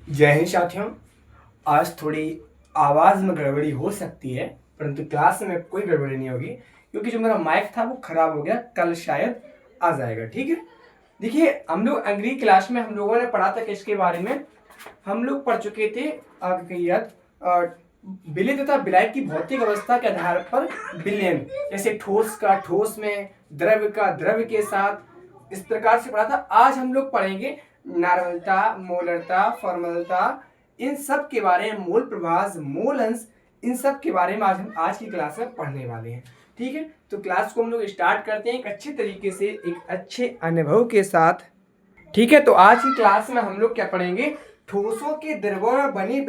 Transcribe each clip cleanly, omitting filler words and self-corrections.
जय हिंद साथियों। आज थोड़ी आवाज़ में गड़बड़ी हो सकती है, परंतु क्लास में कोई गड़बड़ी नहीं होगी क्योंकि जो मेरा माइक था वो खराब हो गया। कल शायद आ जाएगा, ठीक है। देखिए, हम लोग अंग्रेजी क्लास में हम लोगों ने पढ़ा था किसके बारे में। हम लोग पढ़ चुके थे विलय तथा विलायक की भौतिक अवस्था के आधार पर विलयन, जैसे ठोस का ठोस में, द्रव्य का द्रव्य के साथ, इस प्रकार से पढ़ा था। आज हम लोग पढ़ेंगे नार्मलता, मोलरता, फॉर्मलता, इन सब के बारे में, मोल प्रभाज, मोल अंश, इन सब के बारे में आज हम आज की क्लास में पढ़ने वाले हैं, ठीक है। तो क्लास को हम लोग स्टार्ट करते हैं एक अच्छे तरीके से, एक अच्छे अनुभव के साथ, ठीक है। तो आज की क्लास में हम लोग क्या पढ़ेंगे, ठोसों के द्रवों में बनी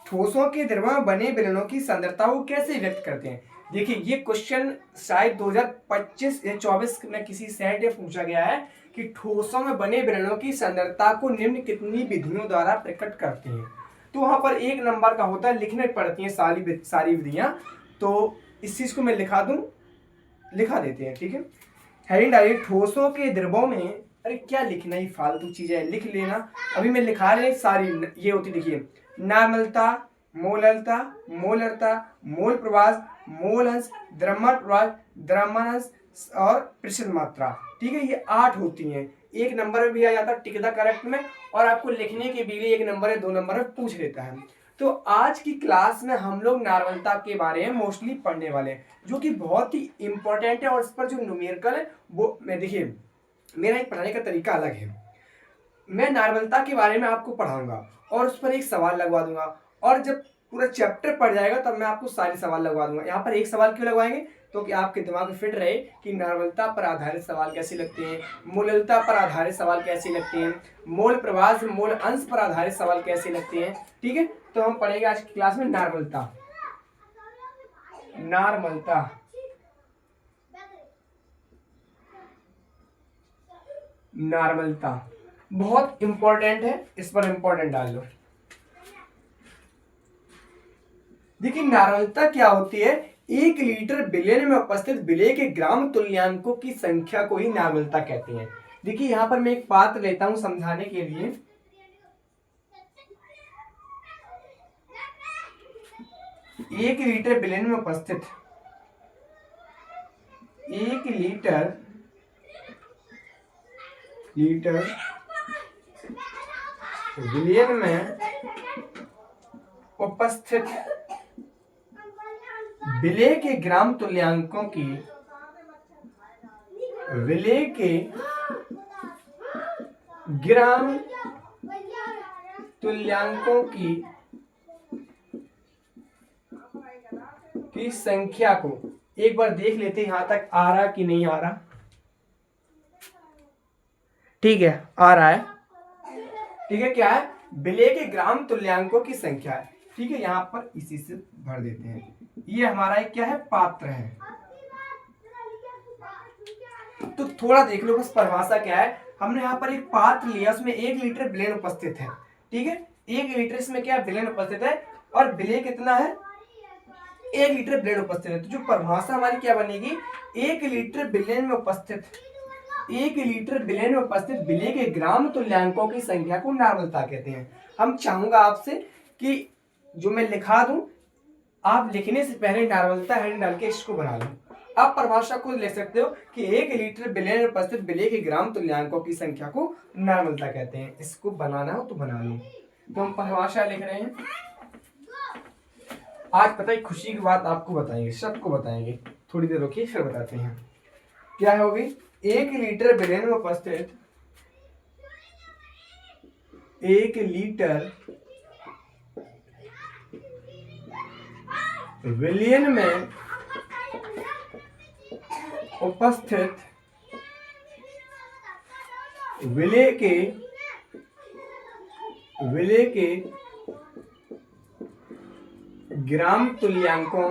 ठोसों के द्रव्यों में बने विलयनों की सांद्रता को कैसे व्यक्त करते हैं। देखिए, ये क्वेश्चन शायद 2025 या 24 में किसी सेट में पूछा गया है कि ठोसों में बने विलयनों की सांद्रता को निम्न कितनी विधियों द्वारा प्रकट करते हैं। तो वहां पर 1 नंबर का होता है, लिखने पड़ती हैं सारी विधियां। तो इस चीज को मैं लिखा देते हैं, ठीक है। हेडिंग डालिए, ठोसों के द्रवों में। अरे क्या लिखना, ही फालतू चीज है, लिख लेना। अभी मैं लिखा रहे सारी ये होती, देखिए, नार्मलता, मोललता, मोलरता, मोल प्रवास, मोल अंश, द्रव्यमान प्रवास, द्रव्यमान अंश और प्रतिशत मात्रा, ठीक है। ये 8 होती हैं। 1 नंबर में भी आ जाता है टिक द करेक्ट में, और आपको लिखने के भी 1 नंबर या 2 नंबर में पूछ लेता है। तो आज की क्लास में हम लोग नार्मलता के बारे में मोस्टली पढ़ने वाले हैं, जो कि बहुत ही इंपॉर्टेंट है। और इस पर जो न्यूमेरिकल है वो, मैं देखिए, मेरा एक पढ़ाने का तरीका अलग है। मैं नार्मलता के बारे में आपको पढ़ाऊंगा और उस पर एक सवाल लगवा दूंगा, और जब पूरा चैप्टर पढ़ जाएगा तब मैं आपको सारे सवाल लगवा दूंगा। यहाँ पर एक सवाल क्यों लगवाएंगे, तो कि आपके दिमाग में फिट रहे कि नार्मलता पर आधारित सवाल कैसे लगते हैं, मोललता पर आधारित सवाल कैसे लगते हैं, मोल प्रवास, मोल अंश पर आधारित सवाल कैसे लगते हैं, ठीक है। तो हम पढ़ेंगे आज की क्लास में नार्मलता। नार्मलता बहुत इंपॉर्टेंट है, इस पर इंपॉर्टेंट डाल लो। देखिए, नार्मलता क्या होती है, 1 लीटर विलयन में उपस्थित विलय के ग्राम तुल्यांकों की संख्या को ही नार्मलता कहते हैं। देखिए, यहां पर मैं एक पात्र लेता हूं समझाने के लिए। एक लीटर विलयन में उपस्थित 1 लीटर विलयन में उपस्थित विलय के ग्राम तुल्यांकों की ग्राम तुल्यांकों की संख्या को, एक बार देख लेते हैं यहां तक आ रहा कि नहीं आ रहा। ठीक है, आ रहा है, ठीक है। क्या है, विलय के ग्राम तुल्यांकों की संख्या है, ठीक है। यहां पर इसी से भर देते हैं। ये हमारा एक क्या है, पात्र है। तो थोड़ा देख लो बस परिभाषा क्या है। हमने यहाँ पर एक पात्र लिया, उसमें 1 लीटर विलयन उपस्थित है, ठीक है। 1 लीटर इसमें क्या विलयन उपस्थित है, और विलय कितना है, 1 लीटर विलयन उपस्थित है। तो जो परिभाषा हमारी क्या बनेगी, 1 लीटर विलयन में उपस्थित 1 लीटर विलयन में उपस्थित विलय के ग्राम तुल्यांकों की संख्या को नार्मलता कहते हैं। हम चाहूंगा आपसे कि जो मैं लिखा दूं, आप लिखने से पहले नार्मलता हेडिंग डाल के इसको बना लो। आप परिभाषा को लिख सकते हो कि 1 लीटर विलयन में उपस्थित विलय के ग्राम तुल्यांकों की संख्या को नार्मलता कहते हैं। इसको बनाना हो तो बना लो। तो हम परिभाषा लिख रहे हैं। आज पता है खुशी की बात आपको बताएंगे, सबको बताएंगे, थोड़ी देर रुकिए फिर बताते हैं क्या होगी। 1 लीटर विलयन में उपस्थित 1 लीटर विलयन में उपस्थित विलय के ग्राम तुल्यांकों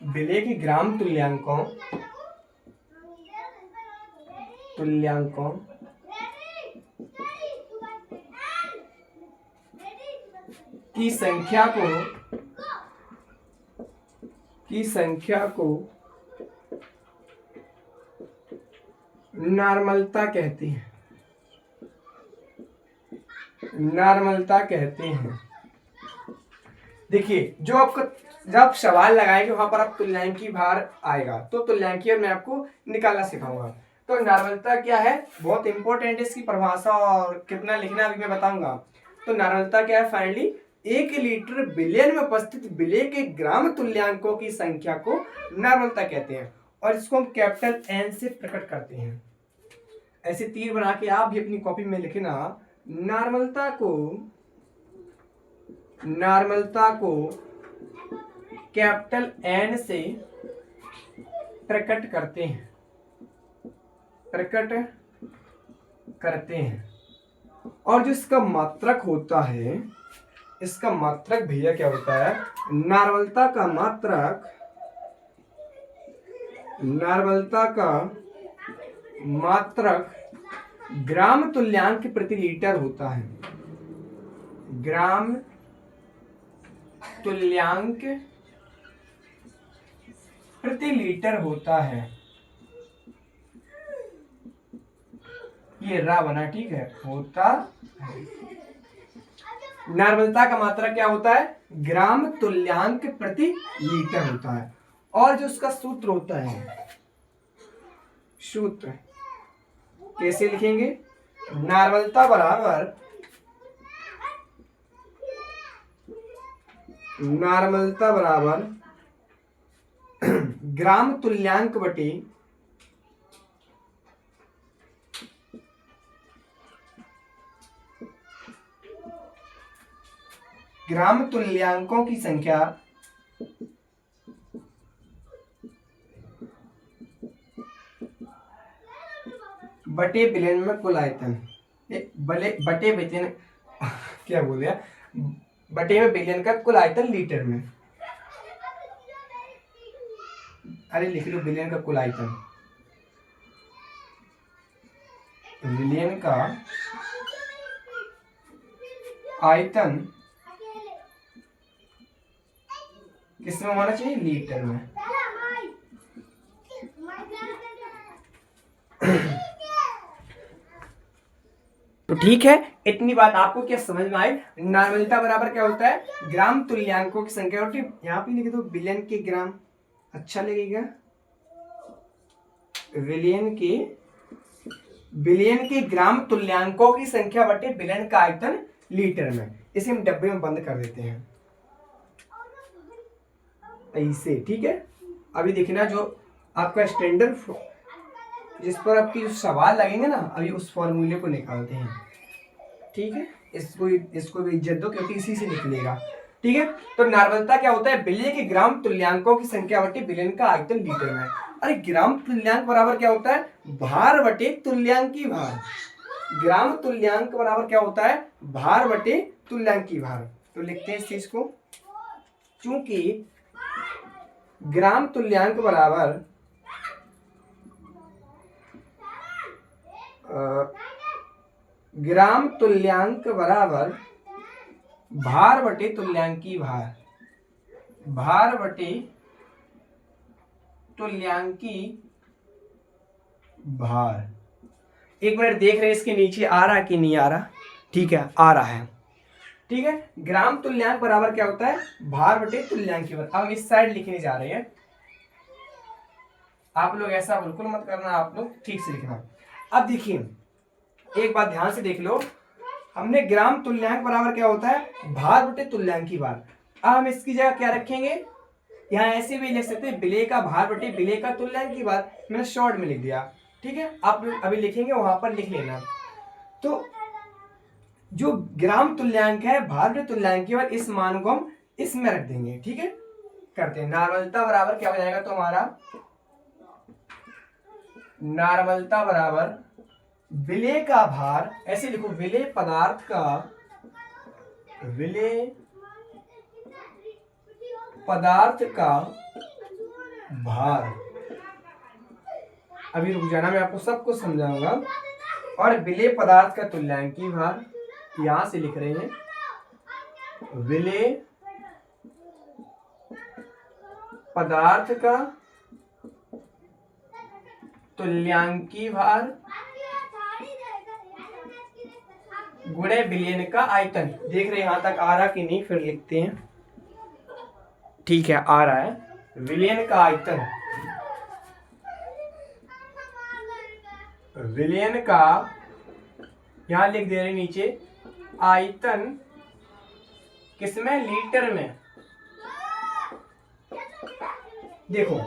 विलय के ग्राम तुल्यांकों की संख्या को नार्मलता कहती है। नॉर्मलता कहते हैं। देखिए जो आपको जब सवाल लगाएंगे वहां पर आप तुल्यांकी भार आएगा, तो तुल्यांकी मैं आपको निकालना सिखाऊंगा। तो नॉर्मलता क्या है, बहुत इंपॉर्टेंट है इसकी परिभाषा, और कितना लिखना अभी मैं बताऊंगा। तो नॉर्मलता क्या है, फाइनली 1 लीटर बिलियन में उपस्थित विलेय के ग्राम तुल्यांकों की संख्या को नॉर्मलता कहते हैं, और इसको हम कैपिटल एन से प्रकट करते हैं। ऐसे तीर बना के आप भी अपनी कॉपी में लिखना, नॉर्मलता को कैपिटल एन से प्रकट करते हैं। और जो इसका मात्रक होता है, इसका मात्रक भैया क्या होता है, नॉर्मलता का मात्रक ग्राम तुल्यांक प्रति लीटर होता है। ग्राम तुल्यांक प्रति लीटर होता है। ये रा बना, ठीक है, होता है। नॉर्मलता का मात्रक क्या होता है, ग्राम तुल्यांक प्रति लीटर होता है। और जो उसका सूत्र होता है, सूत्र कैसे लिखेंगे, नॉर्मलता बराबर ग्राम तुल्यांक बटे ग्राम तुल्यांकों की संख्या बटे बिलियन में कुल आयतन, बटे बिलियन क्या बोल दिया, बटे में बिलियन का कुल आयतन लीटर में। अरे लिख लो बिलियन का कुल आयतन, बिलियन का आयतन किसमें होना चाहिए, लीटर में। तो ठीक है, इतनी बात आपको क्या समझ में आई। नॉर्मलता बराबर क्या होता है, ग्राम तुल्यांकों की संख्या, और यहाँ पे लिख दो बिलियन के ग्राम, अच्छा लगेगा, बिलियन के ग्राम तुल्यांकों की संख्या बटे बिलियन का आयतन लीटर में। इसे हम डब्बे में बंद कर देते हैं ऐसे, ठीक है। अभी देखना जो आपका स्टैंडर्ड जिस पर आपकी जो सवाल लगेंगे ना, अभी उस फॉर्मूले को निकालते हैं, ठीक है। इसको भी इज्जत दो क्योंकि इसी से निकलेगा, ठीक है। तो नॉर्मलता क्या होता है, विलेय के ग्राम तुल्यांकों की संख्या बटे बिलियन का आयतन लीटर में। अरे ग्राम तुल्यांक बराबर क्या होता है, भार बटे तुल्यांकी भार। ग्राम तुल्यांक बराबर क्या होता है, भार बटे तुल्यांकी भार। तो लिखते हैं इस चीज को, चूंकि ग्राम तुल्यांक बराबर भार बटे तुल्यांकी भार, भार बटे तुल्यांकी भार। एक मिनट देख रहे हैं इसके नीचे आ रहा कि नहीं आ रहा, ठीक है आ रहा है, ठीक है। ग्राम तुल्यांक बराबर क्या होता है, भार बटे तुल्यांकी भार। अब इस साइड लिखने जा रहे हैं, आप लोग ऐसा बिल्कुल मत करना, आप लोग ठीक से लिखना। अब देखिए एक बात ध्यान से देख लो, हमने ग्राम तुल्यांक बराबर क्या होता है, भार बटे तुल्यांकी भार। अब हम इसकी जगह क्या रखेंगे, यहाँ ऐसे भी लिख सकते हैं, विलेय का भार बटे विलेय का तुल्यांकी भार, मैंने शॉर्ट में लिख दिया, ठीक है। आप लोग अभी लिखेंगे वहां पर लिख लेना। तो जो ग्राम तुल्यांक है, भार बटे तुल्यांकी भार, इस मान को हम इसमें रख देंगे, ठीक है। करते हैं, नॉर्मलता बराबर क्या हो जाएगा, तो हमारा नॉर्मलता बराबर विलेय का भार, ऐसे लिखो, विलेय पदार्थ का भार। अभी रुक जाना, मैं आपको सब कुछ समझाऊंगा। और विलेय पदार्थ का तुल्यांकी भार, यहां से लिख रहे हैं, विलेय पदार्थ का तुल्यांकी भार गुणे बिलियन का आयतन। देख रहे यहाँ तक आ रहा कि नहीं, फिर लिखते हैं। ठीक है, आ रहा है। विलयन का आयतन, विलयन का, यहां लिख दे रहे नीचे, आयतन किसमें, लीटर में। देखो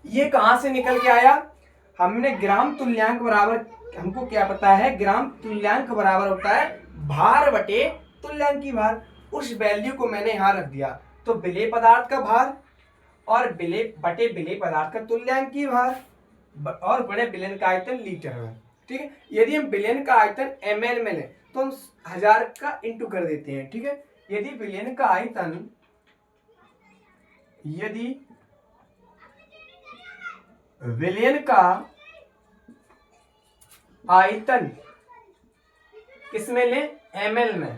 ये कहां से निकल के आया, हमने ग्राम तुल्यांक बराबर, हमको क्या पता है, ग्राम तुल्यांक बराबर होता है भार बटे तुल्यांकी भार। उस वैल्यू को मैंने यहां रख दिया, तो विलेय पदार्थ का भार और विलेय बटे विलेय पदार्थ का तुल्यांकी भार और बड़े विलयन का आयतन लीटर में। ठीक है, यदि हम विलयन का आयतन ml में लें तो हम 1000 का इंटू कर देते हैं। ठीक है, यदि विलयन का आयतन, यदि विलयन का आयतन किसमें लें, ml में,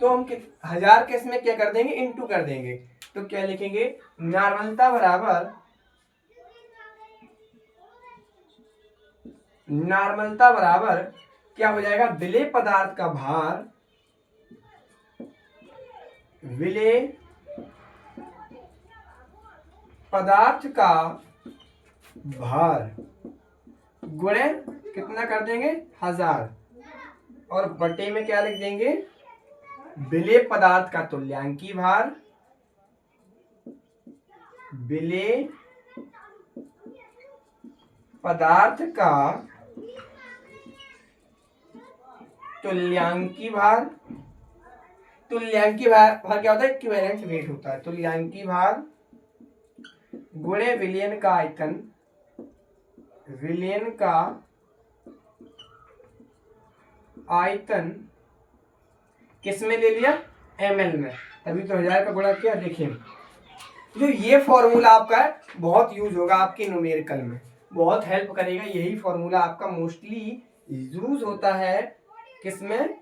तो हम 1000 के इसमें क्या कर देंगे, इंटू कर देंगे। तो क्या लिखेंगे, नॉर्मलता बराबर, नॉर्मलता बराबर क्या हो जाएगा, विलेय पदार्थ का भार, विलेय पदार्थ का भार गुणे कितना कर देंगे, 1000, और बटे में क्या लिख देंगे, विलेय पदार्थ का तुल्यांकी भार, विलेय पदार्थ का तुल्यांकी भार। तुल्यांकी भार क्या होता है, इक्विवेलेंट वेट होता है। तुल्यांकी भार गुणे विलयन का आयतन, विलयन का आयतन किसमें ले लिया, ml में, तभी तो 1000 का गुणा किया। देखिए जो ये फॉर्मूला आपका है बहुत यूज होगा आपके न्यूमेरिकल में, बहुत हेल्प करेगा। यही फॉर्मूला आपका मोस्टली यूज होता है किसमें,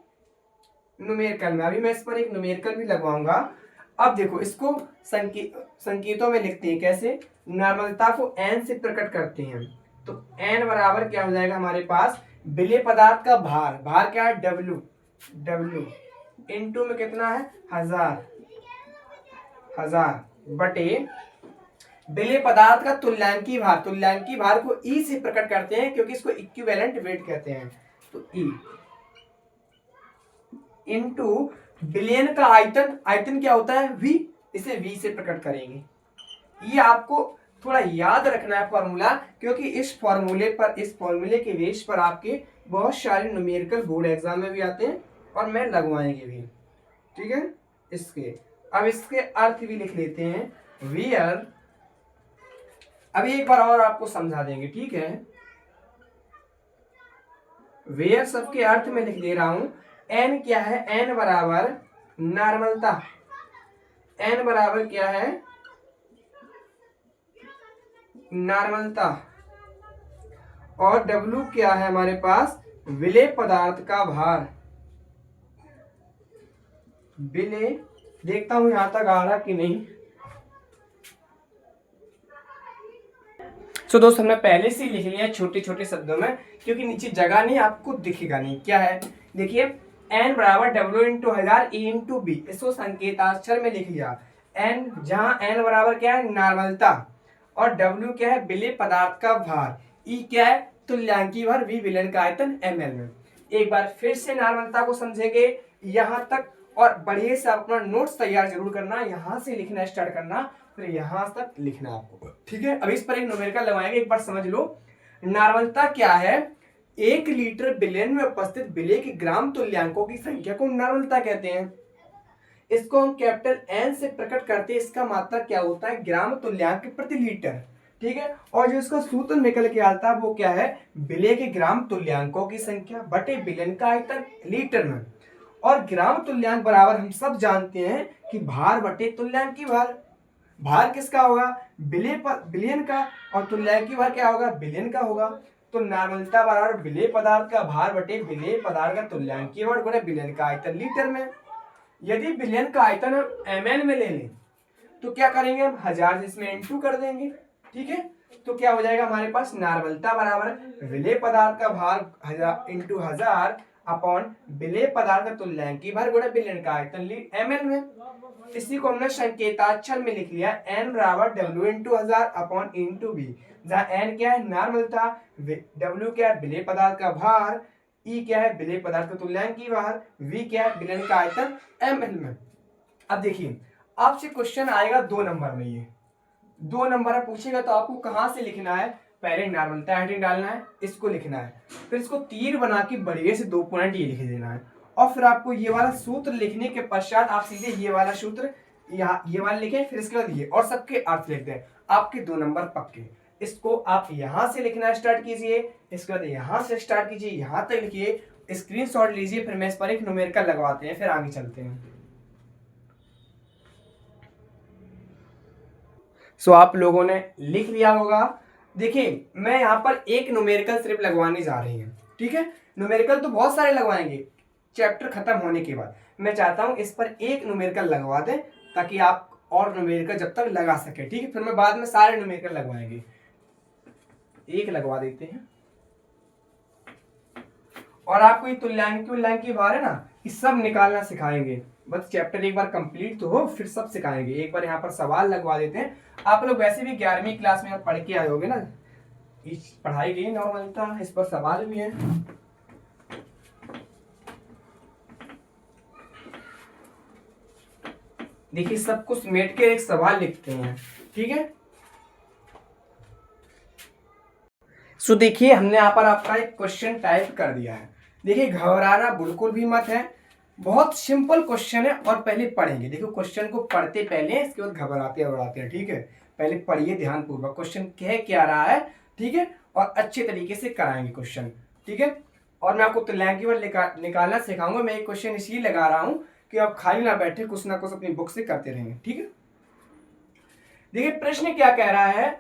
न्यूमेरिकल में। अभी मैं इस पर एक न्यूमेरिकल भी लगवाऊंगा। अब देखो इसको संकेतों में लिखते हैं कैसे, नॉर्मलता को n से प्रकट करते हैं। तो n बराबर क्या हो जाएगा हमारे पास, विलेय पदार्थ का भार, भार क्या है, W इंटू में कितना है, 1000 बटे विलेय पदार्थ का तुल्यांकी भार। तुल्यांकी भार को E से प्रकट करते हैं क्योंकि इसको इक्विवेलेंट वेट कहते हैं। तो E इंटू विलयन का आयतन, आयतन क्या होता है, V, इसे V से प्रकट करेंगे। ये आपको थोड़ा याद रखना है फॉर्मूला, क्योंकि इस फॉर्मूले पर, इस फॉर्मूले के बेस पर आपके बहुत सारे न्यूमेरिकल बोर्ड एग्जाम में भी आते हैं और मैं लगवाएंगे भी। ठीक है, इसके अब इसके अर्थ भी लिख लेते हैं, वेयर, अभी एक बार और आपको समझा देंगे। ठीक है, वेयर सबके अर्थ में लिख दे रहा हूं। n क्या है, n बराबर नॉर्मलता, n बराबर क्या है, नॉर्मलता, और W क्या है हमारे पास, विलेय पदार्थ का भार, विलेय, देखता हूं यहां तक आ रहा कि नहीं। तो दोस्त हमने पहले से ही लिख लिया छोटे छोटे शब्दों में, क्योंकि नीचे जगह नहीं, आपको दिखेगा नहीं। क्या है, देखिए n बराबर W into 1000 E into B, इसको संकेताक्षर में लिख लिया। n, जहां n बराबर क्या है, नॉर्मलता, और W क्या है, विलेय पदार्थ का भार, E क्या है, तुल्यांकी भार, V विलयन का आयतन ml में। एक बार फिर से नॉर्मलता को समझेंगे यहां तक, और बढ़िया से अपना नोट्स तैयार जरूर करना, यहां से लिखना स्टार्ट करना, फिर यहां तक लिखना आपको। ठीक है, अब इस पर एक न्यूमेरिकल लगाएंगे, एक बार समझ लो। नॉर्मलता क्या है, 1 लीटर बिलियन में उपस्थित विलेय के ग्राम तुल्यांकों की संख्या को नॉर्मलता कहते हैं। इसको हम कैपिटल N से प्रकट करते हैं। इसका मात्रक क्या होता है, ग्राम तुल्यांक प्रति लीटर। ठीक है, और जो इसका सूत्र निकल के आता है वो क्या है, विलेय के ग्राम तुल्यांकों की संख्या बटे विलयन का आयतन लीटर में। और ग्राम तुल्यांक बराबर हम सब जानते हैं कि भार बटे तुल्यांकी भार। भार किसका होगा, विलयन का, और तुल्यांकी भार क्या होगा, विलयन का होगा। तो नॉर्मलता बराबर विलेय पदार्थ का भार बटे विलेय पदार्थ का तुल्यांकी भार गुणे विलयन का आयतन लीटर में। यदि विलयन का आयतन हम ml में ले लें तो क्या करेंगे, हम 1000 इसमें इंटू कर देंगे। ठीक है, तो क्या हो जाएगा हमारे पास, नॉर्मलता बराबर विलेय पदार्थ का भार 1000 इंटू 1000, अपॉन विलेय पदार्थ का तुल्यांकी भार गुणा विलयन का आयतन ml में। इसी को हमने संकेताक्षर में लिख लिया n बराबर w into 1000 upon into v, जहाँ n क्या है नॉर्मलता, w क्या है विलेय पदार्थ का भार, e क्या है विलेय पदार्थ का तुल्यांकी भार, v क्या है विलयन का आयतन ml में। अब देखिए आपसे क्वेश्चन आएगा 2 नंबर में, ये 2 नंबर में पूछेगा तो आपको कहाँ से लिखना है, पहले नॉर्मलता हेडिंग डालना है, इसको लिखना है, फिर इसको तीर बना के बढ़िया से 2 पॉइंट ये लिख देना है, और फिर आपको ये वाला सूत्र लिखने के पश्चात आप सीधे ये वाला सूत्र यहाँ ये वाला लिखें, फिर इसके बाद ये, और सबके अर्थ लिख दें, आपके 2 नंबर पक्के। इसको आप यहाँ से लिखना स्टार्ट कीजिए, इसके बाद यहाँ से स्टार्ट कीजिए, यहाँ तक लिखिए, स्क्रीनशॉट लीजिए, फिर मैं इस पर एक न्यूमेरिकल लगवाते हैं, फिर आगे चलते हैं। सो आप लोगों ने लिख लिया होगा। देखिए मैं यहाँ पर एक न्यूमेरिकल सिर्फ लगवाने जा रही हूँ, ठीक है। न्यूमेरिकल तो बहुत सारे लगवाएंगे चैप्टर खत्म होने के बाद, मैं चाहता हूँ इस पर एक न्यूमेरिकल लगवा दें ताकि आप और न्यूमेरिकल जब तक लगा सके, ठीक है। फिर मैं बाद में सारे न्यूमेरिकल लगवाएंगे, एक लगवा देते हैं। और आपको ये तुल्यांकी भार है ना, ये सब निकालना सिखाएंगे, बस चैप्टर एक बार कंप्लीट तो हो फिर सब सिखाएंगे। एक बार यहाँ पर सवाल लगवा देते हैं। आप लोग वैसे भी 11वीं क्लास में पढ़ के आए होगे ना, पढ़ाई गई नॉर्मलता, इस पर सवाल भी है। देखिए सब कुछ समेट के एक सवाल लिखते हैं, ठीक है। सो देखिए हमने यहाँ पर आपका एक क्वेश्चन टाइप कर दिया है। देखिए घबराना बिल्कुल भी मत है, बहुत सिंपल क्वेश्चन है, और पहले पढ़ेंगे। देखो क्वेश्चन को पढ़ते पहले, इसके बाद घबराते हैं, ठीक है। पहले पढ़िए ध्यान पूर्वक क्वेश्चन कह क्या रहा है, ठीक है, और अच्छे तरीके से कराएंगे क्वेश्चन, ठीक है। और मैं आपको तुल्यांकी भार निकालना सिखाऊंगा। मैं एक क्वेश्चन इसलिए लगा रहा हूँ कि आप खाली ना बैठे, कुछ ना कुछ अपनी बुक से करते रहेंगे, ठीक है। देखिए प्रश्न क्या कह रहा है,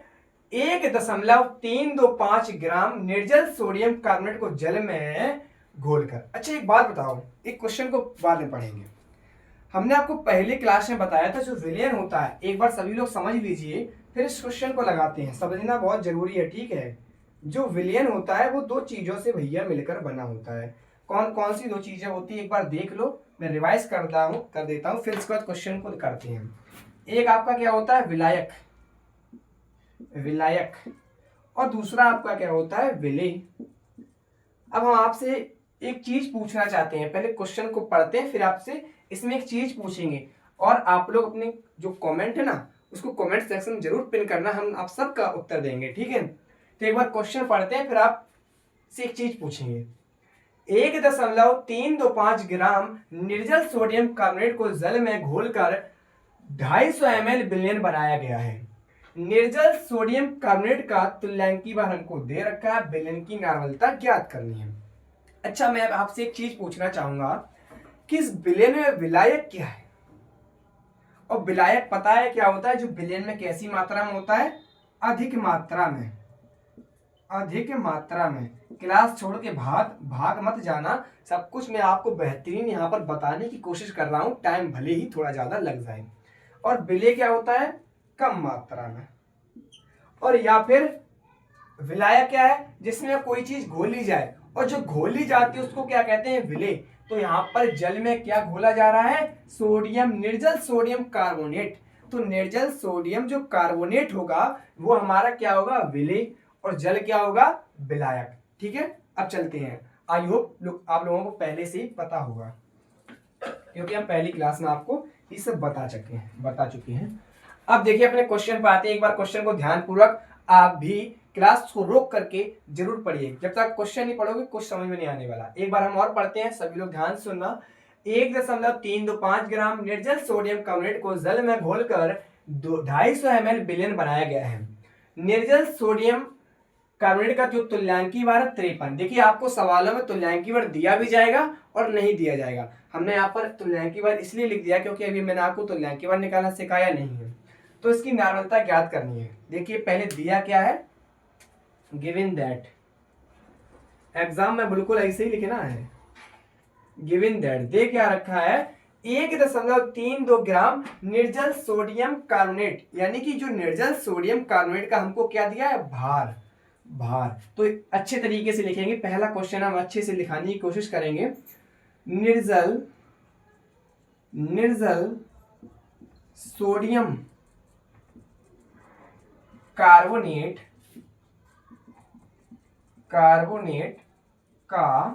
1.325 ग्राम निर्जल सोडियम कार्बोनेट को जल में घोलकर। अच्छा एक बात बताओ, एक क्वेश्चन को बाद में पढ़ेंगे। हमने आपको पहले क्लास में बताया था जो विलयन होता है, एक बार सभी लोग समझ लीजिए, फिर इस क्वेश्चन को लगाते हैं, समझना बहुत जरूरी है, ठीक है। जो विलयन होता है वो 2 चीजों से भैया मिलकर बना होता है। कौन कौन सी 2 चीजें होती है एक बार देख लो, मैं रिवाइज कर देता हूँ, फिर इसके बाद क्वेश्चन को करते हैं। एक आपका क्या होता है विलायक, और दूसरा आपका क्या होता है विलेय। अब हम आपसे एक चीज पूछना चाहते हैं, पहले क्वेश्चन को पढ़ते हैं, फिर आपसे इसमें एक चीज पूछेंगे, और आप लोग अपने जो कमेंट है ना उसको कमेंट सेक्शन में जरूर पिन करना, हम आप सबका उत्तर देंगे, ठीक है। तो एक बार क्वेश्चन पढ़ते हैं, फिर आप से एक चीज पूछेंगे। 1.325 ग्राम निर्जल सोडियम कार्बोनेट को जल में घोलकर 250 ml विलयन बनाया गया है। निर्जल सोडियम कार्बोनेट का तुल्यांकी भार हमको दे रखा है, विलयन की नॉर्मलता ज्ञात करनी है। अच्छा मैं आपसे एक चीज पूछना चाहूंगा कि इस विलयन में विलायक क्या है, और विलायक पता है क्या होता है, जो विलयन में कैसी मात्रा में होता है, अधिक मात्रा में। क्लास छोड़ के भाग मत जाना, सब कुछ मैं आपको बेहतरीन यहाँ पर बताने की कोशिश कर रहा हूँ, टाइम भले ही थोड़ा ज्यादा लग जाए। और विलेय क्या होता है, कम मात्रा में। और या फिर विलायक क्या है, जिसमें कोई चीज घोली जाए, और जो घोली जाती है उसको क्या कहते हैं, विलेय। तो यहाँ पर जल में क्या घोला जा रहा है, सोडियम, निर्जल सोडियम कार्बोनेट। तो निर्जल सोडियम जो कार्बोनेट होगा वो हमारा क्या होगा, विलेय, और जल क्या होगा, विलायक, ठीक है। अब चलते हैं, आई होप आप लोगों को पहले से ही पता होगा, क्योंकि हम पहली क्लास में आपको ये सब बता चुके हैं। अब देखिए अपने क्वेश्चन पर आते हैं। एक बार क्वेश्चन को ध्यान पूर्वक आप भी क्लास को रोक करके जरूर पढ़िए, जब तक क्वेश्चन नहीं पढ़ोगे कुछ समझ में नहीं आने वाला। एक बार हम और पढ़ते हैं, सभी लोग ध्यान सुनना। 1.325 ग्राम निर्जल सोडियम कार्बोनेट को जल में घोलकर 250 ml विलयन बनाया गया है। निर्जल सोडियम कार्बोनेट का जो तुल्यांकी भार है 53। देखिए आपको सवालों में तुल्यांकी भार दिया भी जाएगा और नहीं दिया जाएगा। हमने यहाँ पर तुल्यांकी भार इसलिए लिख दिया क्योंकि अभी मैंने आपको तुल्यांकी भार निकालना सिखाया नहीं है, तो इसकी नॉर्मलता ज्ञात करनी है। देखिए पहले दिया क्या है, गिवन दैट, एग्जाम में बिल्कुल ऐसे ही लिखना है, गिवन दैट। दे क्या रखा है, 1.32 ग्राम निर्जल सोडियम कार्बोनेट, यानी कि जो निर्जल सोडियम कार्बोनेट का हमको क्या दिया है, भार। भार। तो अच्छे तरीके से लिखेंगे, पहला क्वेश्चन हम अच्छे से लिखाने की कोशिश करेंगे। निर्जल सोडियम कार्बोनेट का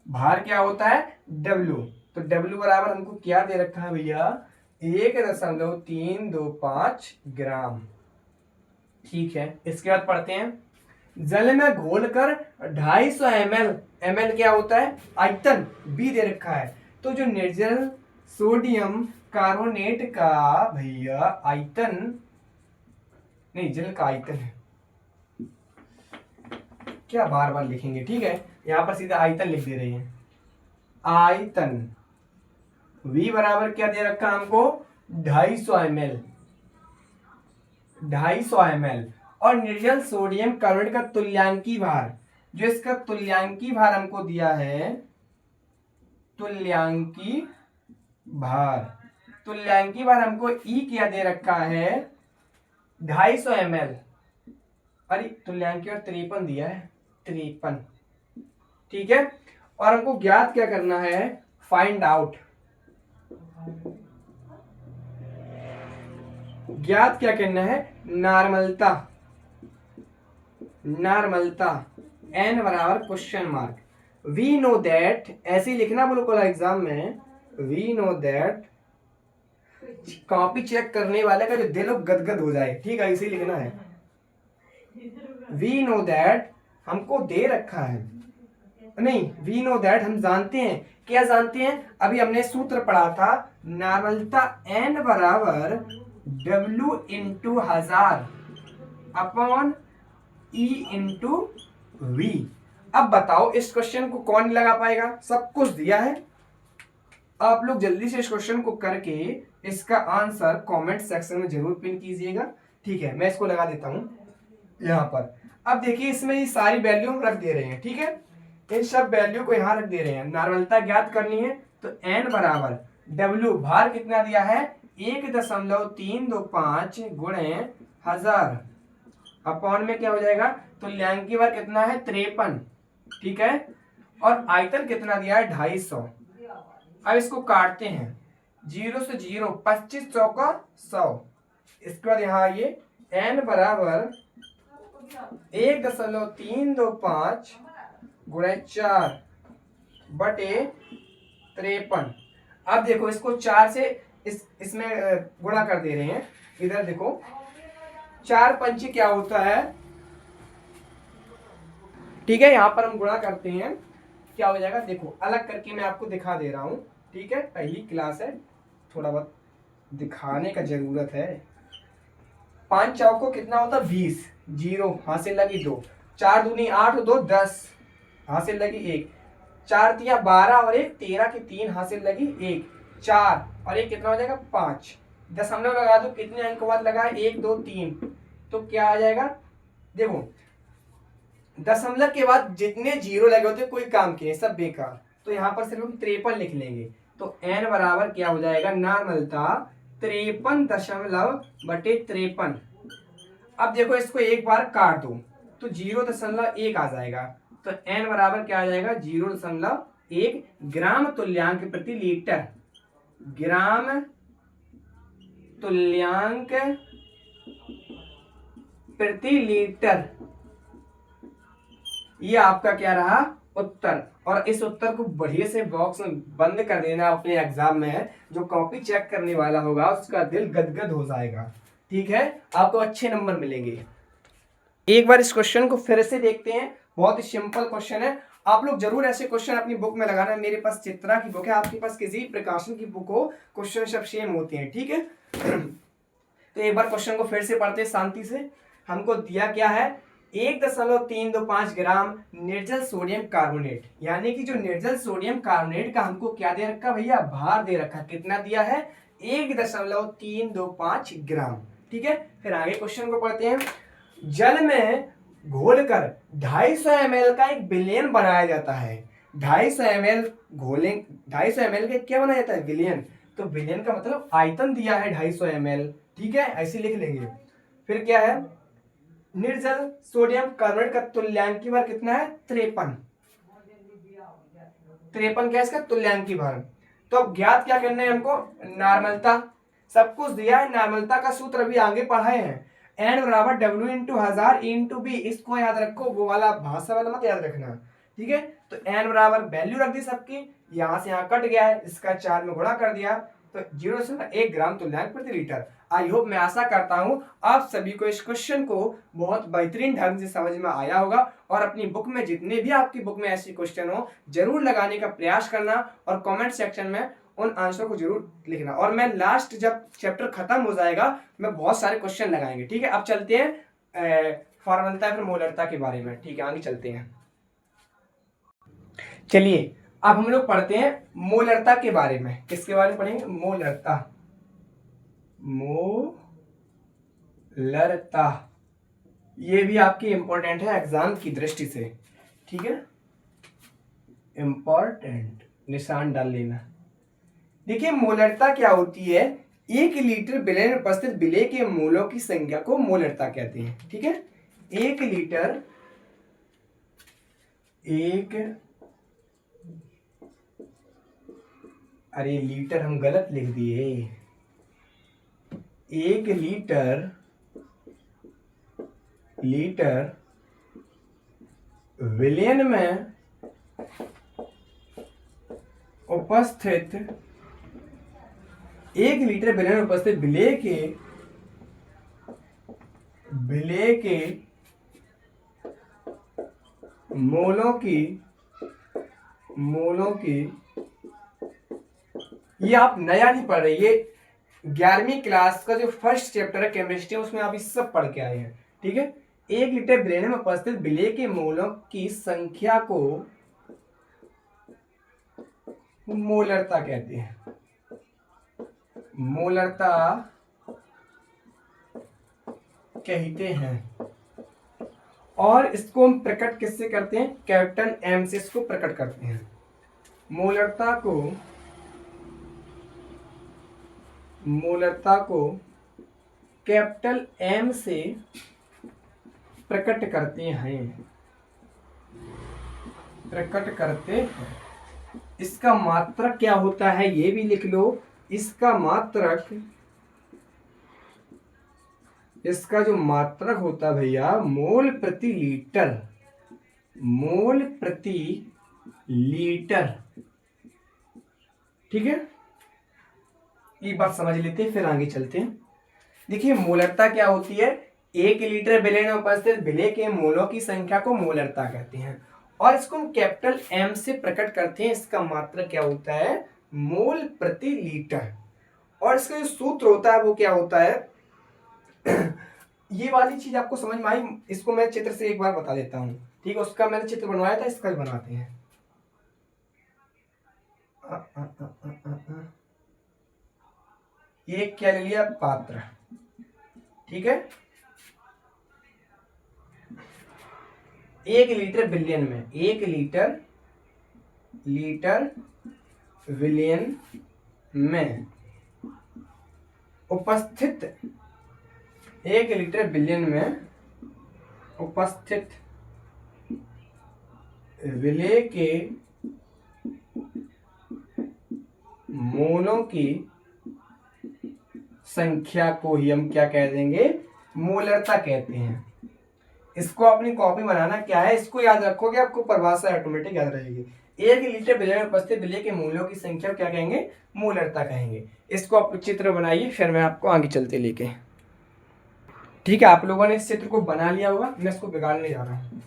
भार क्या होता है? W। तो W बराबर हमको क्या दे रखा है भैया? 1.325 ग्राम। ठीक है, इसके बाद पढ़ते हैं। जल में घोलकर 250 ml क्या होता है? आयतन B दे रखा है। तो जो निर्जल सोडियम कार्बोनेट का भैया आयतन, नहीं जल का आयतन है, क्या बार बार लिखेंगे, ठीक है, यहां पर सीधा आयतन लिख दे रहे हैं। आयतन V बराबर क्या दे रखा हमको? 250 ml। और निर्जल सोडियम कार्बोनेट का तुल्यांकी भार, जो इसका तुल्यांकी भार हमको दिया है, तुल्यांकी भार हमको E क्या दे रखा है? 250 ml। अरे तुल्यांकी और 53 दिया है, 53। ठीक है, और हमको ज्ञात क्या करना है? Find out. ज्ञात क्या करना है? नॉर्मलता n बराबर question mark. We know that, ऐसे ही लिखना बिल्कुल एग्जाम में। We know that, copy check करने वाले का जो दिल गदगद हो जाए, ठीक है, इसे लिखना है। वी नो दैट हमको दे रखा है, नहीं, वी नो दैट हम जानते हैं। क्या जानते हैं? अभी हमने सूत्र पढ़ा था, नॉर्मलता n बराबर W into 1000 upon E into V। अब बताओ इस क्वेश्चन को कौन लगा पाएगा? सब कुछ दिया है, आप लोग जल्दी से इस क्वेश्चन को करके इसका आंसर कमेंट सेक्शन में जरूर पिन कीजिएगा। ठीक है, मैं इसको लगा देता हूं यहां पर। अब देखिए इसमें ये सारी वैल्यू हम रख दे रहे हैं, ठीक है, इन सब वैल्यू को यहां रख दे रहे हैं। नॉर्मलता ज्ञात करनी है, तो n बराबर W, भार कितना दिया है? 1.325 गुणे 1000 अपॉन में क्या हो जाएगा? तुल्यांकी भार कितना है? 53। ठीक है, और आयतन कितना दिया है? 250। अब इसको काटते हैं, 0 से 0, 25 चौका 100। इसके बाद यहाँ ये n बराबर 1.325 गुणे 4 बटे 53। अब देखो इसको 4 से इसमें गुणा कर दे रहे हैं। इधर देखो 4 पंचे क्या होता है, ठीक है, यहां पर हम गुणा करते हैं, क्या हो जाएगा? देखो अलग करके मैं आपको दिखा दे रहा हूं, ठीक है, पहली क्लास है, थोड़ा बहुत दिखाने का जरूरत है। 5 चौको कितना होता है? 20, 0 हासिल लगी 2, 4 दूनी 8, 2 10 हासिल लगी 1, 4 तिया 12 और 1 13 की 3 हासिल लगी 1, 4 और 1 कितना हो जाएगा? 5। दशमलव लगा दो, कितने अंक बाद लगा? 1 2 3, तो क्या आ जाएगा? देखो दशमलव के बाद जितने जीरो लगे होते कोई काम के नहीं, सब बेकार, तो यहाँ पर सिर्फ हम 53 लिख लेंगे। तो n बराबर क्या हो जाएगा? नॉर्मलता 53.53। अब देखो इसको एक बार काट दो तो 0.1 आ जाएगा, तो n बराबर क्या आ जाएगा? 0.1 ग्राम तुल्यांक प्रति लीटर। ग्राम तुल्यांक प्रति लीटर, ये आपका क्या रहा? उत्तर। और इस उत्तर को बढ़िया से बॉक्स में बंद कर देना अपने एग्जाम में, जो कॉपी चेक करने वाला होगा उसका दिल गदगद हो जाएगा। ठीक है, आपको अच्छे नंबर मिलेंगे। एक बार इस क्वेश्चन को फिर से देखते हैं, बहुत ही सिंपल क्वेश्चन है। आप लोग जरूर ऐसे क्वेश्चन अपनी बुक में लगाना। मेरे पास चित्रा की बुक है, आपके पास किसी प्रकाशन की बुक हो, क्वेश्चन सब सेम होते हैं, ठीक है। तो एक बार क्वेश्चन को फिर से पढ़ते हैं शांति से। हमको दिया क्या है? 1.325 ग्राम निर्जल सोडियम कार्बोनेट, यानी कि जो निर्जल सोडियम कार्बोनेट का हमको क्या दे रखा भैया? भार दे रखा। कितना दिया है? 1.325 ग्राम। ठीक है, फिर आगे क्वेश्चन को पढ़ते हैं। जल में घोलकर 250 ml का एक विलयन बनाया जाता है। 250 ml घोलें, 250 ml का क्या बनाया जाता है? विलयन। तो विलयन का मतलब आयतन दिया है 250 ml, ठीक है, ऐसे लिख लेंगे। फिर क्या है? निर्जल सोडियम कार्बोनेट का तुल्यांकी भार कितना है? 53। 53 क्या इसका तुल्यांकी भार। तो अब ज्ञात क्या करना है हमको? नॉर्मलता। सब कुछ दिया है, नॉर्मलता का सूत्र अभी आगे पढ़ाए हैं। एन बराबर डब्ल्यू इंटू 1000 इंटू बी। इसको याद रखो, वो वाला भाषा वाला मत याद रखना, ठीक है। तो एन बराबर वैल्यू रख दी सबकी, यहां से यहां कट गया है, इसका 4 में गुणा कर दिया, तो 0.1 ग्राम तुल्यांक प्रति लीटर। आई होप, मैं आशा करता हूं आप सभी को इस क्वेश्चन को बहुत बेहतरीन ढंग से समझ में आया होगा, और अपनी बुक में जितने भी आपकी बुक में ऐसे क्वेश्चन हो जरूर लगाने का प्रयास करना, और कमेंट सेक्शन में उन आंसर को जरूर लिखना। और मैं लास्ट जब चैप्टर खत्म हो जाएगा मैं बहुत सारे क्वेश्चन लगाएंगे, ठीक है। अब चलते हैं फॉर्मलता फिर मोलरता के बारे में, ठीक है, आगे चलते हैं। चलिए अब हम लोग पढ़ते हैं मोलरता के बारे में। किसके बारे में पढ़ेंगे? मोलरता। मोलरता ये भी आपकी इंपॉर्टेंट है एग्जाम की दृष्टि से, ठीक है, इंपॉर्टेंट, निशान डाल लेना। देखिए मोलरता क्या होती है? 1 लीटर विलय में उपस्थित विलय के मोलों की संख्या को मोलरता कहते हैं, ठीक है। 1 लीटर, अरे लीटर हम गलत लिख दिए। 1 लीटर विलयन में उपस्थित 1 लीटर विलयन में उपस्थित विलय के मोलों की ये आप नया नहीं पढ़ रहे, ये 11वीं क्लास का जो फर्स्ट चैप्टर है केमिस्ट्री, उसमें आप इस सब पढ़ के आए हैं, ठीक है। 1 लीटर विलयन में उपस्थित विलय के मोलों की संख्या को मोलरता कहते हैं। मोलरता कहते हैं, और इसको हम प्रकट किससे करते हैं? कैपिटल एम से इसको प्रकट करते हैं। मोलरता को कैपिटल एम से प्रकट करते हैं। इसका मात्रक क्या होता है ये भी लिख लो। इसका जो मात्रक होता है भैया, मोल प्रति लीटर, ठीक है। ये बात समझ लेते हैं फिर आगे चलते हैं। देखिए मोलरता क्या होती है? 1 लीटर विलय में उपस्थित विलय के मोलों की संख्या को मोलरता कहते हैं, और इसको हम कैपिटल एम से प्रकट करते हैं। इसका मात्रक क्या होता है? मोल प्रति लीटर। और इसका जो सूत्र होता है वो क्या होता है? ये वाली चीज आपको समझ में आई? इसको मैं चित्र से एक बार बता देता हूं, ठीक है। उसका मैंने चित्र बनवाया था, इसका भी बनाते हैं। ये क्या ले लिया? पात्र, ठीक है। 1 लीटर विलयन में, 1 लीटर विलयन में उपस्थित 1 लीटर विलयन में उपस्थित विलय के मोलों की संख्या को ही हम क्या कह देंगे? मोलरता कहते हैं। इसको अपनी कॉपी बनाना क्या है, इसको याद रखोगे, आपको परिभाषा ऑटोमेटिक याद रहेगी। 1 लीटर विलय में उपस्थित विलय के मूल्यों की संख्या क्या कहेंगे? मोलरता कहेंगे। इसको आप चित्र बनाइए, फिर मैं आपको आगे चलते लेके, ठीक है। आप लोगों ने इस चित्र को बना लिया होगा, मैं इसको बिगाड़ने जा रहा हूं,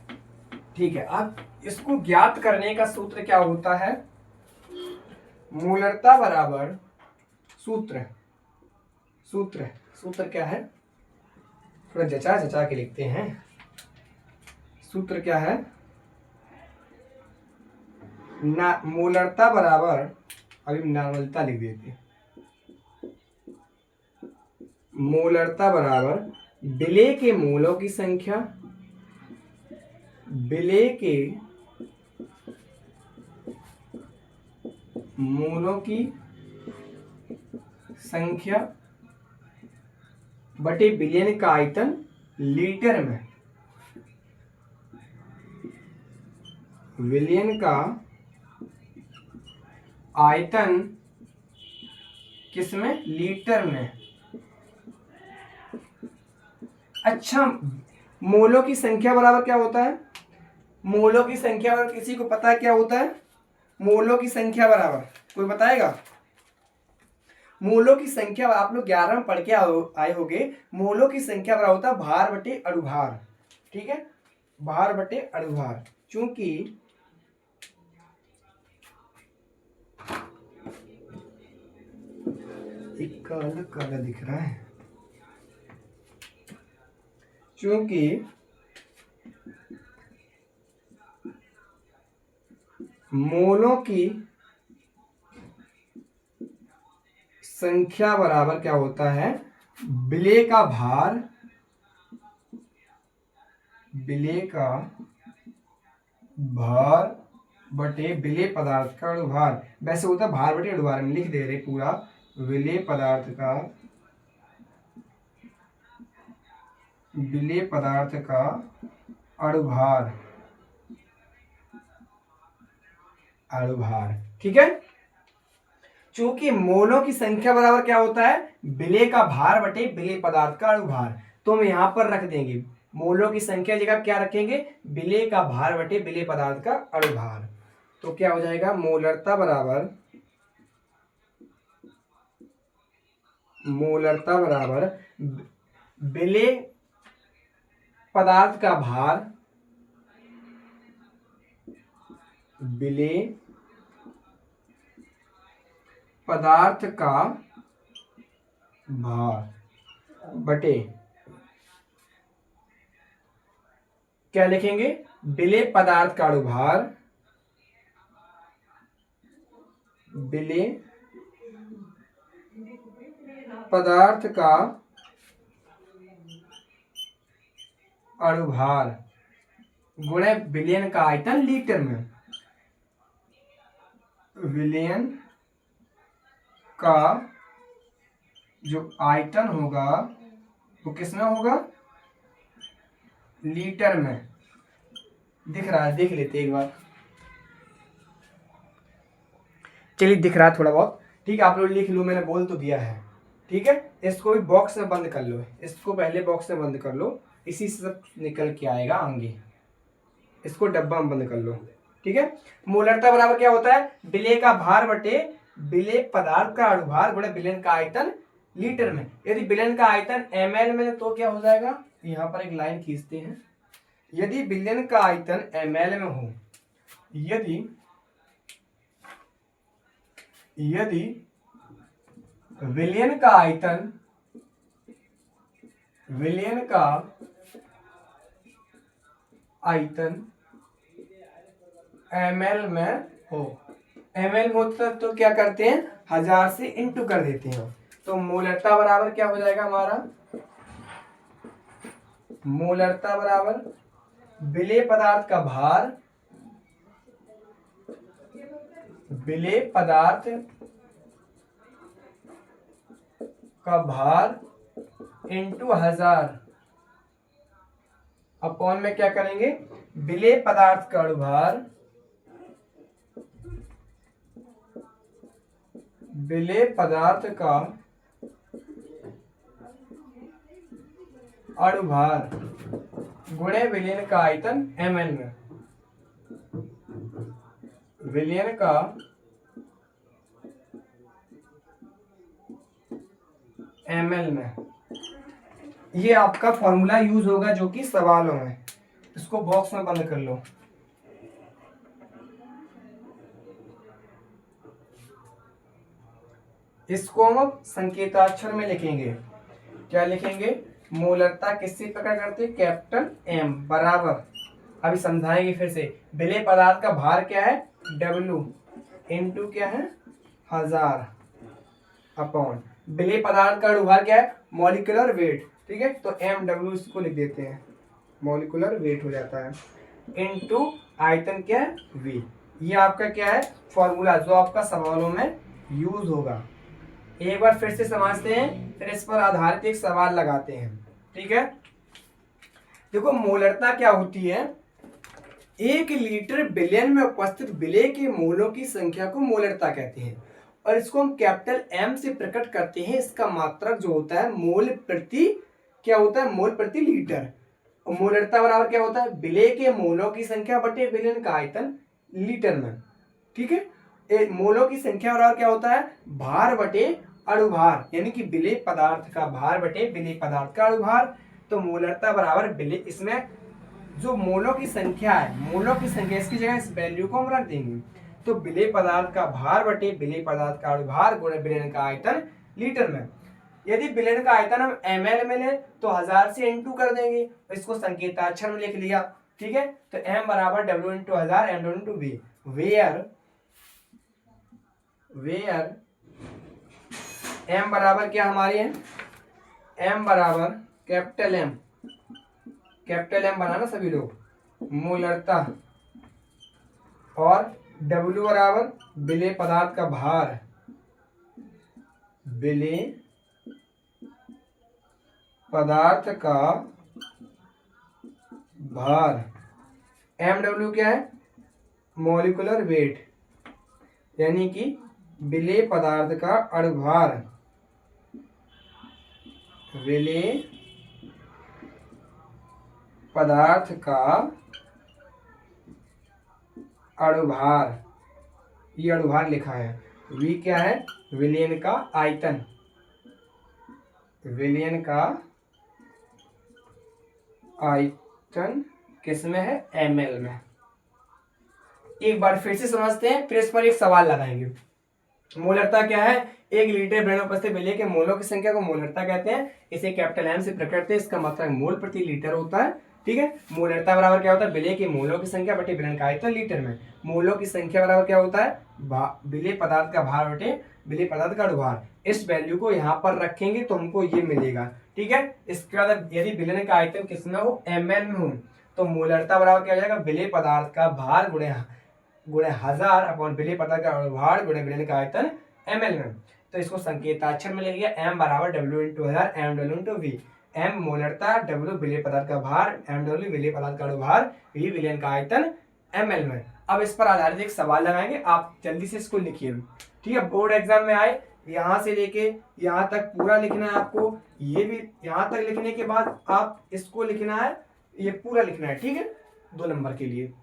ठीक है। अब इसको ज्ञात करने का सूत्र क्या होता है? मोलरता बराबर सूत्र क्या है? थोड़ा जचा के लिखते हैं। सूत्र क्या है? मोलरता बराबर, अभी नॉर्मलता लिख देते हैं। मोलरता बराबर विलय के मोलों की संख्या, विलय के मोलों की संख्या बटे विलयन का आयतन लीटर में। विलयन का आयतन किसमें? लीटर में। अच्छा, मोलों की संख्या बराबर क्या होता है? मोलों की संख्या बराबर किसी को पता है क्या होता है? मोलों की संख्या बराबर कोई बताएगा? मोलों की संख्या आप लोग 11 में पढ़ के आए होंगे। मोलों की संख्या बराबर होता है भार बटे अणुभार। ठीक है, भार बटे अणुभार। चूंकि एक काला काला दिख रहा है, चूंकि मोलों की संख्या बराबर क्या होता है? विलेय का भार, विलेय का भार बटे विलेय पदार्थ का अणुभार। वैसे होता है भार बटे अणुभार में लिख दे रहे पूरा। विलेय पदार्थ का, विलेय पदार्थ का अणुभार, अणुभार। ठीक है, चूंकि मोलों की संख्या बराबर क्या होता है? विलेय का भार बटे विलेय पदार्थ का अणुभार। तो हम यहां पर रख देंगे मोलों की संख्या जगह क्या रखेंगे? विलेय का भार बटे विलेय पदार्थ का अणुभार। तो क्या हो जाएगा? मोलरता बराबर, मोलरता बराबर विलेय पदार्थ का भार, विलेय पदार्थ का भार बटे क्या लिखेंगे? विलेय पदार्थ का अणुभार, विलेय पदार्थ का अणुभार गुणे विलयन का आयतन लीटर में। विलयन का जो आयतन होगा वो किसमें होगा? लीटर में। दिख रहा है? देख लेते एक बार। चलिए, दिख रहा है थोड़ा बहुत। ठीक है, आप लोग लिख लो, मैंने बोल तो दिया है। ठीक है, इसको भी बॉक्स में बंद कर लो, इसको पहले बॉक्स में बंद कर लो, इसी से सब निकल के आएगा आगे। इसको डब्बा में बंद कर लो। ठीक है, मोलरता बराबर क्या होता है? विलेय का भार बटे विलेय पदार्थ का अणुभार गुणे विलयन का आयतन लीटर में। यदि विलयन का आयतन ml में तो क्या हो जाएगा? यहाँ पर एक लाइन खींचते हैं। यदि विलयन का आयतन ml में हो, यदि विलयन का आयतन, विलयन का आयतन ml में हो, ml में होता तो क्या करते हैं? 1000 से इंटू कर देते हैं। तो मोलरता बराबर क्या हो जाएगा हमारा? मोलरता बराबर विलेय पदार्थ का भार, विलेय पदार्थ का भार इंटू 1000 अपॉन में क्या करेंगे? विलेय पदार्थ का अणुभार, विलेय पदार्थ का अणुभार गुणे विलयन का आयतन ml में। विलयन का ml में ये आपका फॉर्मूला यूज होगा जो कि सवालों में। इसको बॉक्स में बंद कर लो। इसको हम संकेताक्षर में लिखेंगे। क्या लिखेंगे? मोलरता किससे पता करते? कैपिटल M बराबर, अभी समझाएंगे फिर से। विलेय पदार्थ का भार क्या है? W इंटू क्या है? 1000 अपॉन विलेय पदार्थ का अणुभार क्या है? Molecular weight. ठीक है, तो MW इसको लिख देते हैं, मॉलिक्यूलर वेट हो जाता है, इंटू आयतन क्या है? V। ये आपका क्या है? फॉर्मूला जो आपका सवालों में यूज होगा। एक बार फिर से समझते हैं, फिर इस पर आधारित एक सवाल लगाते हैं। ठीक है, देखो मोलरता क्या होती है? 1 लीटर बिलियन में उपस्थित विलेय के मोलों की संख्या को मोलरता कहते हैं और इसको हम कैपिटल एम से प्रकट करते हैं। इसका मात्रक जो होता है मोल प्रति क्या होता है, मोल प्रति लीटर। और मोलरता बराबर क्या होता है, विलेय के मोलों की संख्या बटे विलेयन का आयतन लीटर में। ठीक है, मोलों की संख्या बराबर क्या होता है, भार बटे अणुभार, यानी कि विलेय पदार्थ का भार बटे विलेय पदार्थ का अणुभार। तो मोलरता बराबर विलेय, इसमें जो मोलों की संख्या है, मोलों की संख्या, इसकी जगह इस वैल्यू को हम रख देंगे। तो विलेय पदार्थ का भार बटे विलेय पदार्थ का अणुभार गुणे विलेयन का आयतन लीटर में। यदि विलेयन का आयतन हम ml में लें तो 1000 से इंटू कर देंगे, इसको संकेताक्षर में लिख लिया। ठीक है, तो m बराबर w into 1000 m into v, where m बराबर क्या हमारे हैं, m बराबर कैपिटल M बनाना सभी लोग, मोलरता, और W बराबर विलेय पदार्थ का भार, विलेय पदार्थ का भार, MW क्या है, मॉलिक्यूलर वेट, यानी कि विलेय पदार्थ का अणुभार, विलेय पदार्थ का अणुभार, ये अणुभार लिखा है। V क्या है, विलयन का आयतन, विलयन का आयतन किसमें है, ml में। एक बार फिर से समझते हैं, फिर इस पर एक सवाल लगाएंगे। मोलरता क्या है, 1 लीटर विलेय में उपस्थित विलेय के मोलों की संख्या को मोलरता कहते हैं। इसे कैपिटल M से प्रकट करते हैं, इसका मतलब मोल प्रति लीटर होता है। ठीक है, मोलरता बराबर क्या होता है, विलेय के मोलों की संख्या बटे विलेयन का आयतन लीटर में। मोलों की संख्या बराबर क्या होता है, विलेय पदार्थ का भार बटे विलेय पदार्थ का अणुभार। इस वैल्यू को यहाँ पर रखेंगे तो हमको ये मिलेगा। ठीक है, इसके बाद यदि विलेयन का आयतन किसमें हो, ml में हो, तो मोलरता बराबर क्या हो जाएगा, विलेय पदार्थ का भार गुणे 1000 अपॉन विलेय पदार्थ का अणुभार गुणे विलेयन का आयतन ml में। तो इसको संकेताक्षर में ले लिया, m बराबर w into 1000 m w into v। m मोलरता, w विलेय पदार्थ का भार, mw विलेय पदार्थ का अणुभार, v विलेयन का आयतन ml में। अब इस पर आधारित एक सवाल लगाएंगे, आप जल्दी से इसको लिखिए। ठीक है, बोर्ड एग्जाम में आए, यहाँ से लेके यहाँ तक पूरा लिखना है आपको। ये भी यहाँ तक लिखने के बाद आप इसको लिखना है, ये पूरा लिखना है। ठीक है, 2 नंबर के लिए।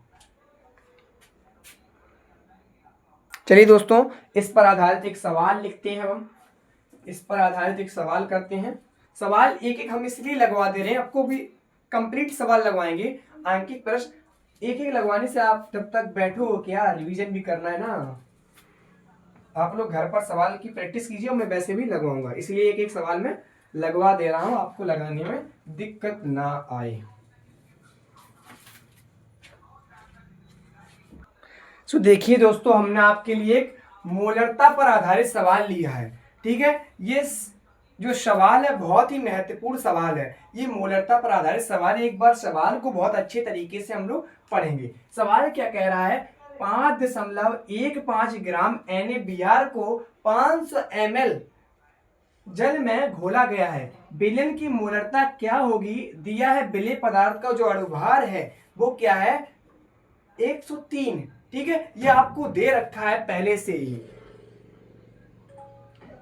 चलिए दोस्तों, इस पर आधारित एक सवाल लिखते हैं हम, इस पर आधारित एक सवाल करते हैं। सवाल एक एक हम इसलिए लगवा दे रहे हैं, आपको भी कंप्लीट सवाल लगवाएंगे। अंकित प्रश्न एक एक लगवाने से आप जब तक बैठो क्या, रिवीजन भी करना है ना। आप लोग घर पर सवाल की प्रैक्टिस कीजिए, मैं वैसे भी लगवाऊंगा, इसलिए एक एक सवाल में लगवा दे रहा हूं, आपको लगाने में दिक्कत ना आए। सो देखिए दोस्तों, हमने आपके लिए एक मोलरता पर आधारित सवाल लिया है। ठीक है, ये जो सवाल है बहुत ही महत्वपूर्ण सवाल है। ये मोलरता पर आधारित सवाल है। एक बार सवाल को बहुत अच्छे तरीके से हम लोग पढ़ेंगे। सवाल क्या कह रहा है, 5.15 ग्राम NaBr को 500 ml जल में घोला गया है। विलेयन की मोलरता क्या होगी, दिया है विलेय पदार्थ का जो अणुभार है वो क्या है, 103। ठीक है, ये आपको दे रखा है पहले से ही।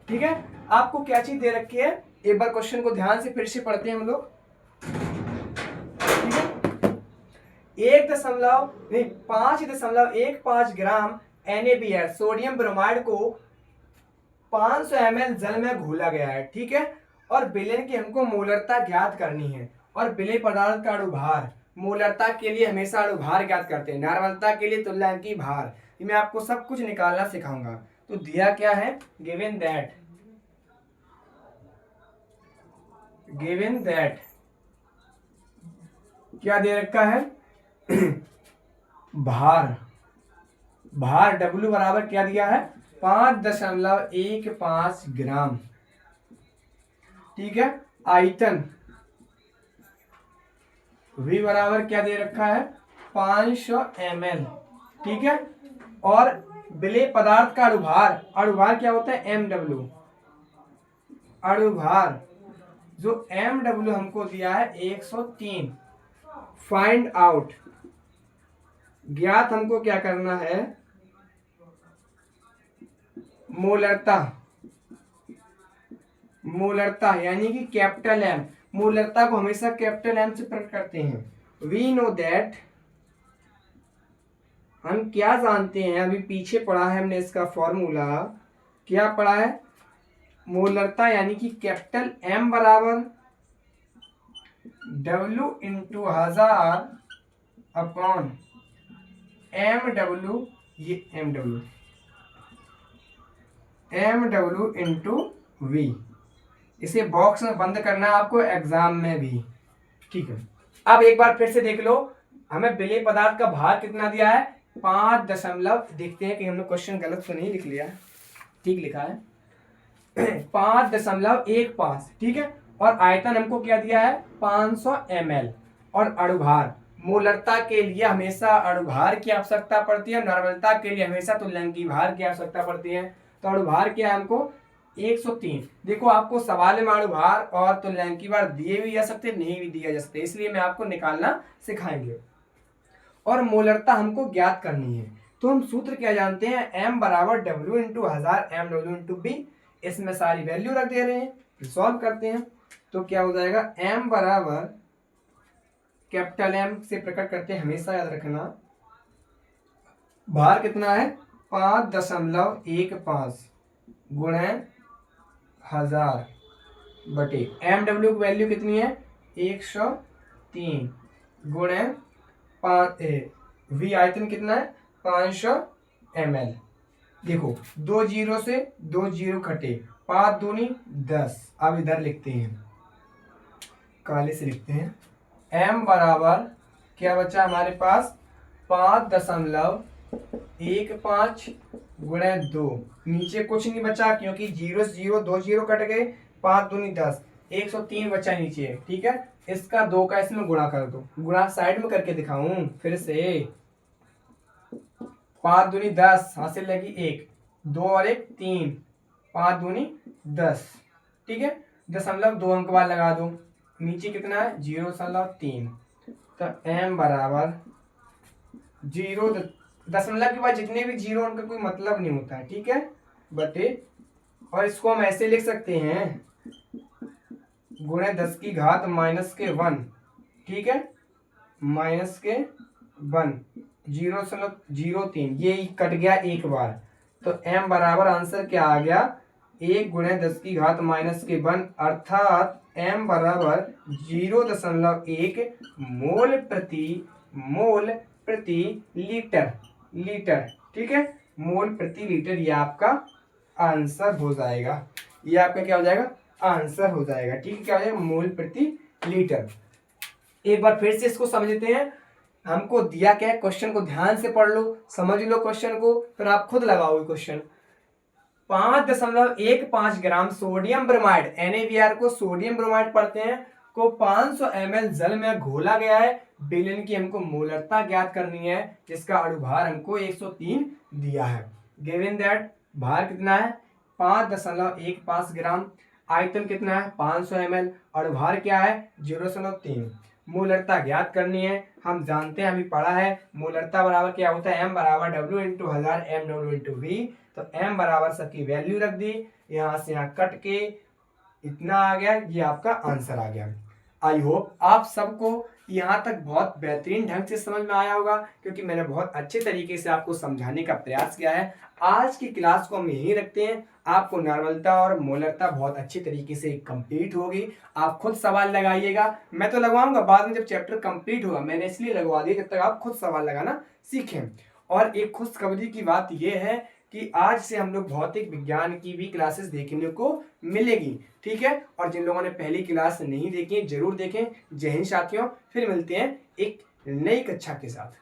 ठीक है, आपको क्या चीज दे रखी है, एक बार क्वेश्चन को ध्यान से फिर से पढ़ते हैं हम लोग। ठीक है, 5.15 ग्राम NaBr सोडियम ब्रोमाइड को 500 ml जल में घोला गया है। ठीक है, और विलेयन की हमको मोलरता ज्ञात करनी है, और विलेय पदार्थ का अणुभार, मोलरता के लिए हमेशा अणुभार ज्ञात करते हैं, नार्मलता के लिए तुल्यांकी भार। मैं आपको सब कुछ निकालना सिखाऊंगा। तो दिया क्या है, गिवन दैट क्या दे रखा है भार W बराबर क्या दिया है, 5.15 ग्राम। ठीक है, आयतन V बराबर क्या दे रखा है, 500 ml। ठीक है, और विलेय पदार्थ का अणुभार क्या होता है, MW। अणुभार जो MW हमको दिया है 103। फाइंड आउट ज्ञात हमको क्या करना है, मोलरता, मोलरता यानी कि कैपिटल एम, मोलरता को हमेशा कैपिटल एम से प्रकट करते हैं। वी नो दैट, हम क्या जानते हैं, अभी पीछे पढ़ा है हमने इसका फॉर्मूला, क्या पढ़ा है, मोलरता यानी कि कैपिटल एम बराबर W into 1000 upon M W, ये एम डब्ल्यू इंटू वी। इसे बॉक्स में बंद करना है आपको एग्जाम में भी, ठीक है। अब एक बार फिर से देख लो, हमें विलेय पदार्थ का भार कितना दिया है, 5 दशमलव, देखते हैं कि हमने क्वेश्चन गलत तो नहीं लिख लिया, ठीक लिखा है 5.15, ठीक है। और आयतन हमको क्या दिया है, 500 ml। और अणुभार, मोलरता के लिए हमेशा अणुभार की आवश्यकता पड़ती है, नॉर्मलता के लिए हमेशा तुल्यंकी भार की आवश्यकता पड़ती है। तो अणुभार क्या है हमको 103। देखो आपको सवाल में अणुभार और तुल्यंकी भार दिए भी जा सकते, नहीं भी दिया जा सकते, इसलिए मैं आपको निकालना सिखाएंगे। और मोलरता हमको ज्ञात करनी है, तो हम सूत्र क्या जानते हैं, m बराबर w into 1000 M W into B. इसमें सारी वैल्यू रख दे रहे हैं, सॉल्व करते हैं तो क्या हो जाएगा, m बराबर कैपिटल M से प्रकट करते हैं, हमेशा याद रखना। भार कितना है 5.15 गुणे 1000 बटे एम डब्ल्यू की वैल्यू कितनी है 103 गुणे 5 वी आयतन कितना है 500 ml। देखो 2 जीरो से 2 जीरो कटे, 5 दूनी 10। अब इधर लिखते हैं, काले से लिखते हैं, m बराबर क्या बचा हमारे पास 5.15 गुणे 2, नीचे कुछ नहीं बचा क्योंकि 0 से 0 2 जीरो कट गए, 5 दूनी 10, 103 बचा नीचे, ठीक है। इसका 2 का इसमें गुणा कर दो, गुणा साइड में करके दिखाऊं फिर से, 5 दूनी 10, हासिल लगी 1, 2 और 1 3, 5 दूनी 10, ठीक है। 0.2 अंक बाद लगा दो, नीचे कितना है 0.3। तो m बराबर 0 दशमलव के बाद जितने भी जीरो उनका कोई मतलब नहीं होता है, ठीक है, बटे, और इसको हम ऐसे लिख सकते हैं गुणे 10 की घात -1, ठीक है, -1 0.03, ये कट गया एक बार। तो m बराबर आंसर क्या आ गया 1 गुणे 10 की घात -1, अर्थात m बराबर 0.1 मोल प्रति लीटर, ठीक है, मोल प्रति लीटर, ये आपका आंसर हो जाएगा, ये आपका क्या हो जाएगा आंसर हो जाएगा, ठीक है, क्या हो जाएगा मोल प्रति लीटर। एक बार फिर से इसको समझते हैं, हमको दिया क्या है, क्वेश्चन को ध्यान से पढ़ लो, समझ लो क्वेश्चन को, फिर आप खुद लगाओगे question. 5.15 gram sodium bromide, NaBr को सोडियम ब्रोमाइड पढ़ते हैं, को 500 ml जल में घोला गया है। विलेन की हमको मोलरता ज्ञात करनी है, जिसका अणुभार हमको 103 दिया है। गिवन दैट भार कितना है 5.15 ग्राम, आयतन कितना है 500 ml, अणुभार क्या है 0.3। मोलरता ज्ञात करनी है, हम जानते हैं, अभी पढ़ा है, मोलरता बराबर क्या होता है, m बराबर w into 1000 M W into V. तो m बराबर सबकी वैल्यू रख दी, यहाँ से यहाँ कट के इतना आ गया, ये आपका आंसर आ गया। आई होप आप सबको यहाँ तक बहुत बेहतरीन ढंग से समझ में आया होगा, क्योंकि मैंने बहुत अच्छे तरीके से आपको समझाने का प्रयास किया है। आज की क्लास को हम यहीं रखते हैं, आपको नॉर्मलता और मोलरता बहुत अच्छे तरीके से कंप्लीट होगी। आप खुद सवाल लगाइएगा, मैं तो लगवाऊंगा बाद में जब चैप्टर कंप्लीट होगा, मैंने इसलिए लगवा दिया जब तक आप खुद सवाल लगाना सीखें। और एक खुशखबरी की बात यह है कि आज से हम लोग भौतिक विज्ञान की भी क्लासेस देखने को मिलेगी, ठीक है। और जिन लोगों ने पहली क्लास नहीं देखी जरूर देखें। जय हिंद साथियों, फिर मिलते हैं एक नई कक्षा के साथ।